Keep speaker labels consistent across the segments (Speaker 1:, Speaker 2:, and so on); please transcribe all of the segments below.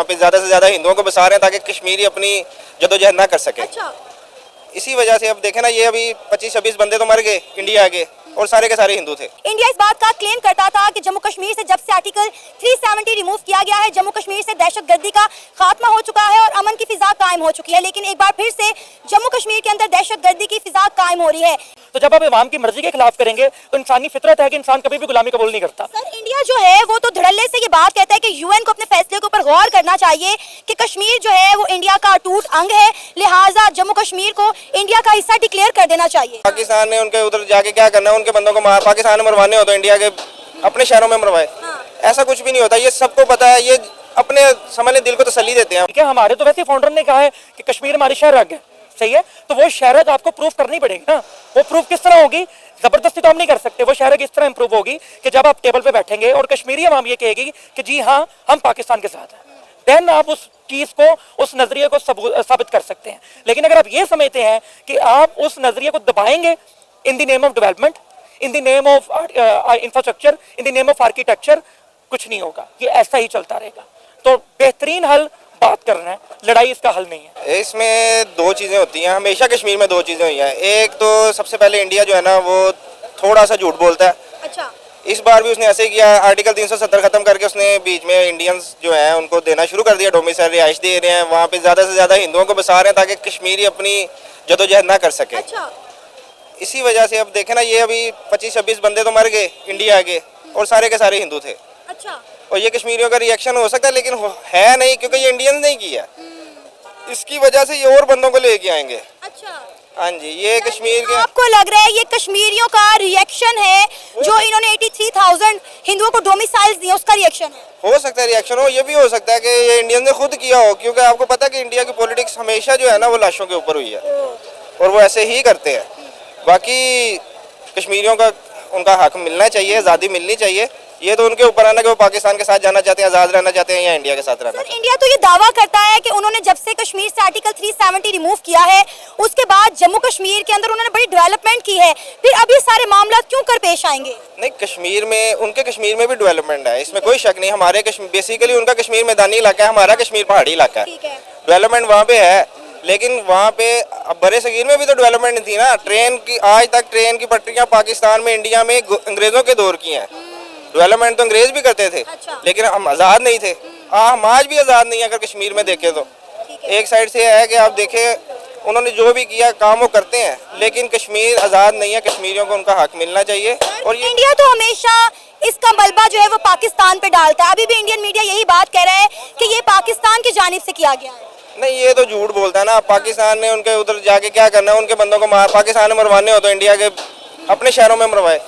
Speaker 1: पे ज़्यादा से ज़्यादा हिंदुओं को बसा रहे हैं ताकि कश्मीरी अपनी जदोजहद ना कर सके।
Speaker 2: अच्छा।
Speaker 1: इसी वजह से अब देखें ना, ये अभी 25-26 बंदे तो मर गए इंडिया के, और सारे के सारे हिंदू थे।
Speaker 2: इंडिया इस बात का क्लेम करता था कि जम्मू कश्मीर से जब से आर्टिकल 370 रिमूव किया गया है, जम्मू कश्मीर से दहशतगर्दी का खात्मा हो चुका है और अमन की फिजा कायम हो चुकी है। लेकिन एक बार फिर से जम्मू कश्मीर के अंदर दहशतगर्दी की फिजा कायम हो रही है।
Speaker 3: तो जब आप इमाम की मर्जी के खिलाफ करेंगे तो इंसानी फितरत है कि इंसान कभी भी गुलामी कबूल नहीं करता।
Speaker 2: सर, इंडिया जो है वो तो धड़ल्ले से ये बात कहता है कि यूएन को अपने फैसले के ऊपर गौर करना चाहिए कि कश्मीर जो है वो इंडिया का अटूट अंग है, लिहाजा जम्मू कश्मीर को इंडिया का हिस्सा डिक्लेयर कर देना चाहिए।
Speaker 1: पाकिस्तान ने उनके उधर जाके क्या करना है, उनके बंदों को मार, पाकिस्तान ने मरवाने हो तो इंडिया के अपने शहरों में मरवाए। ऐसा कुछ भी नहीं होता, ये सबको पता है। ये अपने समझ दिल को तसल्ली देते हैं।
Speaker 3: ठीक है, हमारे तो वैसे फाउंडर ने कहा है कि कश्मीर हमारी शहरग है, सही है, तो वो शहरग आपको प्रूफ करनी पड़ेगी ना। वो प्रूफ किस तरह होगी? जबरदस्ती तो हम नहीं कर सकते। वो शहरग इस तरह इंप्रूव होगी कि जब आप टेबल पे बैठेंगे और कश्मीरी अवाम ये कहेगी कि जी हाँ हम पाकिस्तान के साथ हैं, देन आप उस चीज को, उस नजरिए को साबित कर सकते हैं। लेकिन अगर आप ये समझते हैं कि आप उस नजरिए को दबाएंगे in the name of development, in the name of infrastructure, in the name of architecture, कुछ नहीं होगा। ये ऐसा ही चलता रहेगा। तो बेहतरीन हल बात कर रहे हैं, लड़ाई इसका हल नहीं है।
Speaker 1: इसमें दो चीज़ें होती हैं, हमेशा कश्मीर में दो चीज़ें हुई हैं। एक तो सबसे पहले इंडिया जो है ना वो थोड़ा सा झूठ बोलता है।
Speaker 2: अच्छा।
Speaker 1: इस बार भी उसने ऐसे ही किया, आर्टिकल 370 खत्म करके उसने बीच में इंडियंस जो हैं उनको देना शुरू कर दिया, डोमिसाइल रिहाइश दे रहे हैं, वहाँ पे ज़्यादा से ज़्यादा हिंदुओं को बसा रहे हैं ताकि कश्मीरी अपनी जदोजहद ना कर सके।
Speaker 2: अच्छा।
Speaker 1: इसी वजह से अब देखें ना, ये अभी 25-26 बंदे तो मर गए इंडिया के, और सारे के सारे हिंदू थे।
Speaker 2: अच्छा।
Speaker 1: और ये कश्मीरियों का रिएक्शन हो सकता है, लेकिन है नहीं, क्योंकि ये इंडियन नहीं किया। इसकी वजह से ये और बंदों को लेके आएंगे।
Speaker 2: अच्छा।
Speaker 1: हाँ जी, ये कश्मीर के,
Speaker 2: आपको लग रहा है ये कश्मीरियों का रिएक्शन है जो इन्होंने 83,000 हिंदुओं को डोमिसाइल्स दिए, उसका रिएक्शन है?
Speaker 1: हो सकता है रिएक्शन हो। ये भी हो सकता है कि ये इंडियन ने खुद किया हो, क्योंकि आपको पता है कि इंडिया की पॉलिटिक्स हमेशा जो है ना वो लाशों के ऊपर हुई है, और वो ऐसे ही करते हैं। बाकी कश्मीरियों का उनका हक मिलना चाहिए, आज़ादी मिलनी चाहिए। ये तो उनके ऊपर आना कि वो पाकिस्तान के साथ जाना चाहते हैं, आज़ाद रहना चाहते हैं, या इंडिया के साथ रहना।
Speaker 2: इंडिया तो ये दावा करता है कि उन्होंने जब से कश्मीर से आर्टिकल 370 रिमूव किया है, उसके बाद जम्मू कश्मीर के अंदर उन्होंने बड़ी डेवलपमेंट की है, फिर अभी सारे मामला क्यों कर पेश आएंगे?
Speaker 1: नहीं, कश्मीर में, उनके कश्मीर में भी डेवलपमेंट है, इसमें कोई शक नहीं। हमारे कश्मीर, बेसिकली उनका कश्मीर मैदानी इलाका है, हमारा कश्मीर पहाड़ी इलाका है। डेवलपमेंट वहाँ पे है, लेकिन वहाँ पे बड़े सगीर में भी तो डेवलपमेंट नहीं थी ना। ट्रेन की, आज तक ट्रेन की पटरियाँ पाकिस्तान में, इंडिया में अंग्रेजों के दौर की हैं। डेवलपमेंट तो अंग्रेज भी करते थे।
Speaker 2: अच्छा।
Speaker 1: लेकिन हम आज़ाद नहीं थे। हम आज भी आज़ाद नहीं है। अगर कश्मीर में देखें तो एक साइड से है कि आप देखें उन्होंने जो भी किया काम वो करते हैं, लेकिन कश्मीर आज़ाद नहीं है। कश्मीरियों को उनका हक मिलना चाहिए। और ये
Speaker 2: इंडिया तो हमेशा इसका मलबा जो है वो पाकिस्तान पे डालता है। अभी भी इंडियन मीडिया यही बात कह रहा है कि ये पाकिस्तान की जानिब से किया गया है।
Speaker 1: नहीं, ये तो झूठ बोलता है ना। पाकिस्तान ने उनके उधर जाके क्या करना है, उनके बंदों को मार, पाकिस्तान ने मरवाने हो तो इंडिया के अपने शहरों में मरवाए।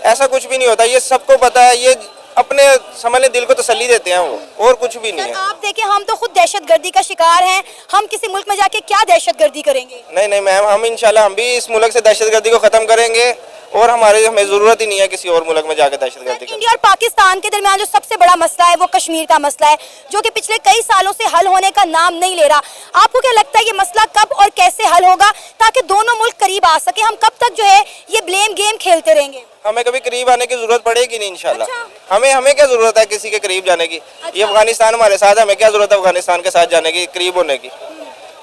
Speaker 1: ऐसा कुछ भी नहीं होता, ये सबको पता है। ये अपने समझ दिल को तसल्ली देते हैं वो, और कुछ भी नहीं है।
Speaker 2: आप देखें, हम तो खुद दहशतगर्दी का शिकार हैं, हम किसी मुल्क में जाके क्या दहशतगर्दी करेंगे?
Speaker 1: नहीं नहीं मैम, हम इंशाल्लाह हम भी इस मुल्क से दहशतगर्दी को खत्म करेंगे, और हमें जरूरत ही नहीं है किसी और मुल्क में जाकर दहशतगर्दी की।
Speaker 2: इंडिया और पाकिस्तान के दरमियान जो सबसे बड़ा मसला है वो कश्मीर का मसला है, जो कि पिछले कई सालों से हल होने का नाम नहीं ले रहा। आपको क्या लगता है ये मसला कब और कैसे हल होगा ताकि दोनों मुल्क करीब आ सके? हम कब तक जो है ये ब्लेम गेम खेलते रहेंगे?
Speaker 1: हमें कभी करीब आने की जरूरत पड़ेगी नहीं इंशाल्लाह।
Speaker 2: अच्छा।
Speaker 1: हमें क्या जरूरत है किसी के करीब जाने की? ये अफगानिस्तान हमारे साथ है, हमें क्या जरूरत है अफगानिस्तान के साथ जाने की, करीब होने की?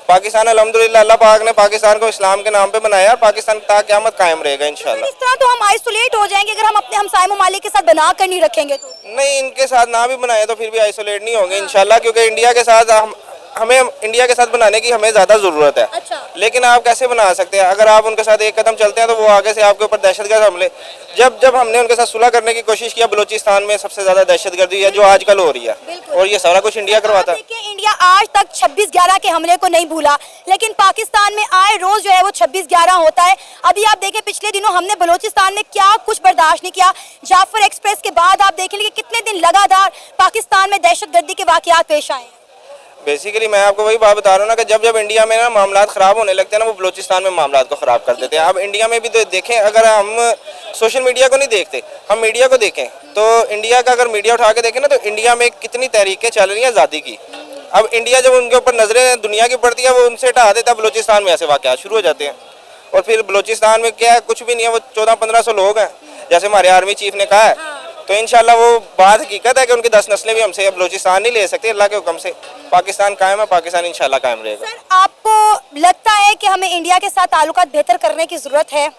Speaker 1: पाकिस्तान अल्हम्दुलिल्लाह, अल्लाह पाक ने पाकिस्तान को इस्लाम के नाम पे बनाया, और पाकिस्तान तक क़यामत कायम रहेगा इंशाल्लाह।
Speaker 2: इस तरह तो हम आइसोलेट हो जाएंगे अगर हम अपने हमसाये ममालिक के साथ बना कर नहीं रखेंगे तो।
Speaker 1: नहीं, इनके साथ ना भी बनाए तो फिर भी आइसोलेट नहीं होंगे इंशाल्लाह, क्योंकि इंडिया के साथ हमें इंडिया के साथ बनाने की हमें ज़्यादा ज़रूरत है।
Speaker 2: अच्छा।
Speaker 1: लेकिन आप कैसे बना सकते हैं? अगर आप उनके साथ एक कदम चलते हैं तो वो आगे से आपके ऊपर दहशतगर्द हमले, जब हमने उनके साथ सुलह करने की कोशिश किया, बलूचिस्तान में सबसे ज़्यादा दहशतगर्दी है जो आजकल हो रही है, और ये सारा कुछ इंडिया करवाता है।
Speaker 2: इंडिया आज तक 26/11 के हमले को नहीं भूला, लेकिन पाकिस्तान में आए रोज जो है वो 26/11 होता है। अभी आप देखें, पिछले दिनों हमने बलूचिस्तान में क्या कुछ बर्दाश्त नहीं किया। जाफर एक्सप्रेस के बाद आप देखेंगे कितने दिन लगातार पाकिस्तान में दहशतगर्दी के वाकयात पेश आए।
Speaker 1: बेसिकली मैं आपको वही बात बता रहा हूँ ना कि जब इंडिया में ना मामला ख़राब होने लगते हैं ना, वो बलूचिस्तान में मामला को ख़राब कर देते हैं। अब इंडिया में भी तो देखें, अगर हम सोशल मीडिया को नहीं देखते, हम मीडिया को देखें, तो इंडिया का अगर मीडिया उठा के देखें ना, तो इंडिया में कितनी तहरीकें चल रही हैं आज़ादी की। अब इंडिया जब उनके ऊपर नजरें दुनिया की पड़ती है, वो उनसे हटा देता है। बलूचिस्तान में ऐसे वाक़यात शुरू हो जाते हैं, और फिर बलूचिस्तान में क्या है, कुछ भी नहीं है, वो 1400-1500 लोग हैं। जैसे हमारे आर्मी चीफ ने कहा है तो इंशाल्लाह वो बात हकीकत है कि उनकी 10 नस्लें भी हमसे अब बलूचिस्तान नहीं ले सकती। अल्लाह के हुक्म से पाकिस्तान कायम है, पाकिस्तान इंशाल्लाह कायम रहेगा।
Speaker 2: सर आपको लगता है कि हमें इंडिया के साथ ताल्लुकात बेहतर करने की ज़रूरत है?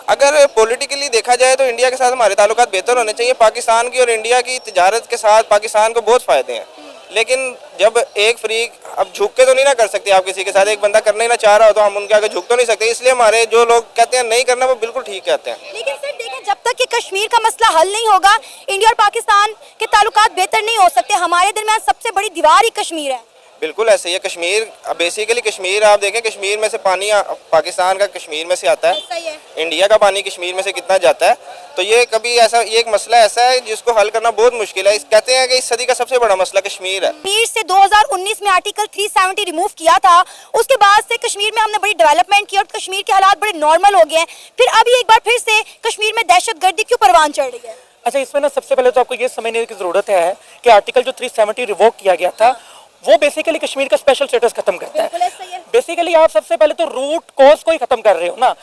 Speaker 1: अगर पॉलिटिकली देखा जाए तो इंडिया के साथ हमारे ताल्लुकात बेहतर होने चाहिए। पाकिस्तान की और इंडिया की तिजारत के साथ पाकिस्तान को बहुत फ़ायदे हैं, लेकिन जब एक फ्रीक अब झुक के तो नहीं ना कर सकते आप किसी के साथ, एक बंदा करना ही ना चाह रहा हो तो हम उनके आगे झुक तो नहीं सकते। इसलिए हमारे जो लोग कहते हैं नहीं करना वो बिल्कुल ठीक कहते हैं।
Speaker 2: लेकिन सर देखें, जब तक कि कश्मीर का मसला हल नहीं होगा इंडिया और पाकिस्तान के ताल्लुकात बेहतर नहीं हो सकते। हमारे दरमियान सबसे बड़ी दीवार ही कश्मीर है।
Speaker 1: बिल्कुल ऐसे ही है। कश्मीर बेसिकली कश्मीर आप देखें, कश्मीर में से पानी पाकिस्तान का कश्मीर में से आता
Speaker 2: सही है।
Speaker 1: है, इंडिया का पानी कश्मीर में से कितना जाता है। तो ये कभी ऐसा ये एक मसला ऐसा है जिसको हल करना बहुत मुश्किल है। कहते हैं कि इस सदी का सबसे बड़ा मसला कश्मीर है।
Speaker 2: कश्मीर से 2019 में आर्टिकल 370 रिमूव किया था, उसके बाद से कश्मीर में हमने बड़ी डेवलपमेंट की और कश्मीर के हालात बड़े नॉर्मल हो गए हैं। फिर अभी एक बार फिर से कश्मीर में दहशतगर्दी क्यों परवान चढ़ रही है?
Speaker 3: अच्छा, इसमें ना सबसे पहले तो आपको ये समझने की जरूरत है कि आर्टिकल जो 370 रिवोक किया गया था वो बेसिकली कश्मीर का स्पेशल स्टेटस खत्म करता है। बेसिकली आप सबसे पहले तो रूट कॉज को ही खत्म कर रहे हो ना।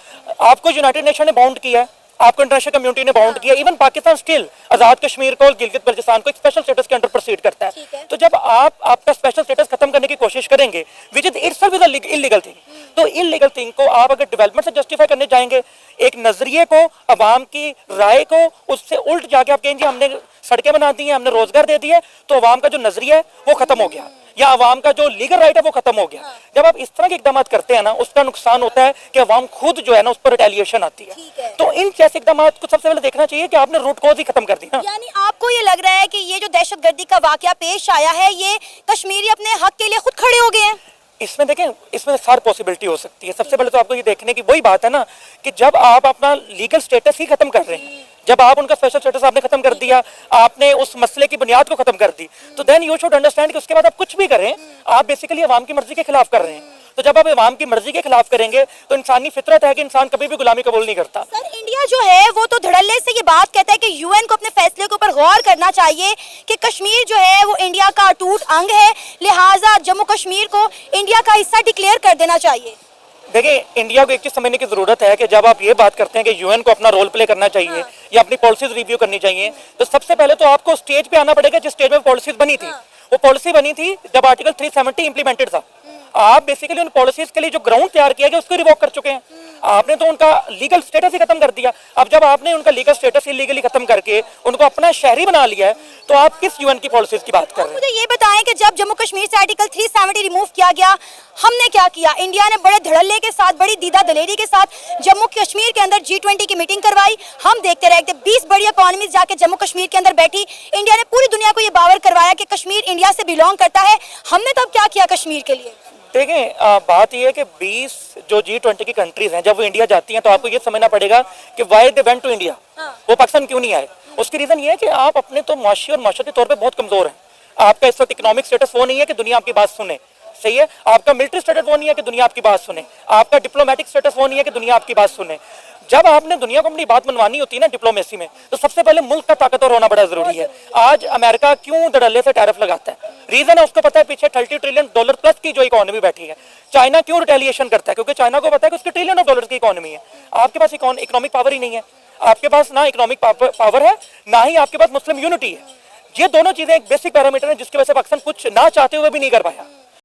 Speaker 3: आपको यूनाइटेड नेशन ने बाउंड किया है, आपको इंटरनेशनल कम्युनिटी ने बाउंड किया, इवन पाकिस्तान स्टिल आजाद कश्मीर को और गिलगित बल्चिस्तान को एक स्पेशल स्टेटस के अंडर प्रोसीड करता है। तो जब आप आपका स्पेशल स्टेटस खत्म करने की कोशिश करेंगे which is itself is illegal thing, तो इलीगल थिंग को आप अगर डेवलपमेंट से जस्टिफाई करने जाएंगे, एक नजरिए को, अवाम की राय को उससे उल्ट जाके आप कहेंगे हमने सड़कें बना दी हैं, हमने रोजगार दे दिया, तो अवाम का जो नजरिया है वो खत्म हो गया, या अवाम का जो लीगल राइट है वो खत्म हो गया। जब आप इस तरह के इकदाम करते हैं ना, उसका नुकसान होता है कि अवाम खुद जो है ना उस पर रिटेलिएशन आती है। तो इन जैसे इकदाम को सबसे पहले देखना चाहिए कि आपने रूट कॉज ही खत्म कर दिया।
Speaker 2: यानी आपको ये लग रहा है कि ये जो दहशतगर्दी का वाकया पेश आया है ये कश्मीरी अपने हक के लिए खुद खड़े हो गए हैं?
Speaker 3: इसमें देखें, इसमें सारी पॉसिबिलिटी हो सकती है। सबसे पहले तो आपको ये देखने की वही बात है ना कि जब आप अपना लीगल स्टेटस ही खत्म कर रहे हैं, जब आप उनका स्पेशल स्टेटस आपने खत्म कर दिया, आपने उस मसले की बुनियाद को खत्म कर दी, तो देन यू शुड अंडरस्टैंड कि उसके बाद आप कुछ भी करें आप बेसिकली अवाम की मर्जी के खिलाफ कर रहे हैं। तो जब आप अवाम की मर्जी के खिलाफ करेंगे तो इंसानी फितरत है कि इंसान कभी भी गुलामी कबूल नहीं करता।
Speaker 2: सर इंडिया जो है वो तो धड़ल्ले से ये बात कहता है कि यूएन को अपने फैसले के ऊपर गौर करना चाहिए कि कश्मीर जो है वो इंडिया का अटूट अंग है, लिहाजा जम्मू कश्मीर को इंडिया का हिस्सा डिक्लेयर कर देना चाहिए।
Speaker 3: देखिए, इंडिया को एक चीज समझने की जरूरत है कि जब आप ये बात करते हैं कि यूएन को अपना रोल प्ले करना चाहिए या अपनी पॉलिसीज रिव्यू करनी चाहिए, तो सबसे पहले तो आपको स्टेज पे आना पड़ेगा जिस स्टेज में पॉलिसीज बनी थी। वो पॉलिसी बनी थी जब आर्टिकल 370 इंप्लीमेंटेड था। आप बेसिकली उन पॉलिसीज के लिए जो ग्राउंड तैयार किया गया उसको रिवोक कर चुके हैं। आपने तो उनका लीगल स्टेटस ही खत्म कर दिया। अब जब आपने उनका लीगल स्टेटस इलीगली खत्म करके उनको अपना शहरी बना लिया है, तो आप किस यूएन की पॉलिसीज की बात कर रहे हैं?
Speaker 2: मुझे ये बताएं कि जब जम्मू कश्मीर से आर्टिकल 370 रिमूव किया गया, हमने क्या किया? इंडिया ने बड़े धड़ल्ले के साथ, बड़ी दीदा दलेरी के साथ जम्मू कश्मीर के अंदर G20 की मीटिंग करवाई। हम देखते रहे थे 20 बड़ी इकोनॉमीज जाके जम्मू कश्मीर के अंदर बैठी। इंडिया ने पूरी दुनिया को ये बावर करवाया कि कश्मीर इंडिया से बिलोंग करता है। हमने तब क्या किया कश्मीर के लिए?
Speaker 3: देखें, बात यह है कि 20 जो G20 की कंट्रीज हैं, जब वो इंडिया जाती हैं तो आपको ये समझना पड़ेगा कि why they went to India, वो पाकिस्तान क्यों नहीं आए। उसकी रीजन ये है कि आप अपने तो मुआशी और माशरती तौर पे बहुत कमजोर हैं। आपका इस वक्त इकोनॉमिक स्टेटस वो नहीं है कि दुनिया आपकी बात सुने, सही है। आपका मिलिट्री स्टेटस वो नहीं है कि दुनिया आपकी बात सुने। आपका डिप्लोमेटिक स्टेटस वो नहीं है कि दुनिया आपकी बात सुने। जब आपने दुनिया को अपनी बात मनवानी होती है ना डिप्लोमेसी में, तो सबसे पहले मुल्क का ताकतवर होना बड़ा जरूरी है। आज अमेरिका क्यों धड़ल्ले से टैरिफ लगाता है? रीजन है, उसको पता है पीछे $30 ट्रिलियन प्लस की जो इकोनॉमी बैठी है। चाइना क्यों रिटेलिएशन करता है? क्योंकि चाइना को पता है कि उसके $1 ट्रिलियन की इकोनॉमी है। आपके पास इकोनॉमिक पावर ही नहीं है। आपके पास ना इकोनॉमिक पावर है, ना ही आपके पास मुस्लिम यूनिटी है। ये दोनों चीजें एक बेसिक पैरामीटर है जिसकी वजह से पाकिस्तान कुछ ना चाहते हुए भी नहीं कर पाया।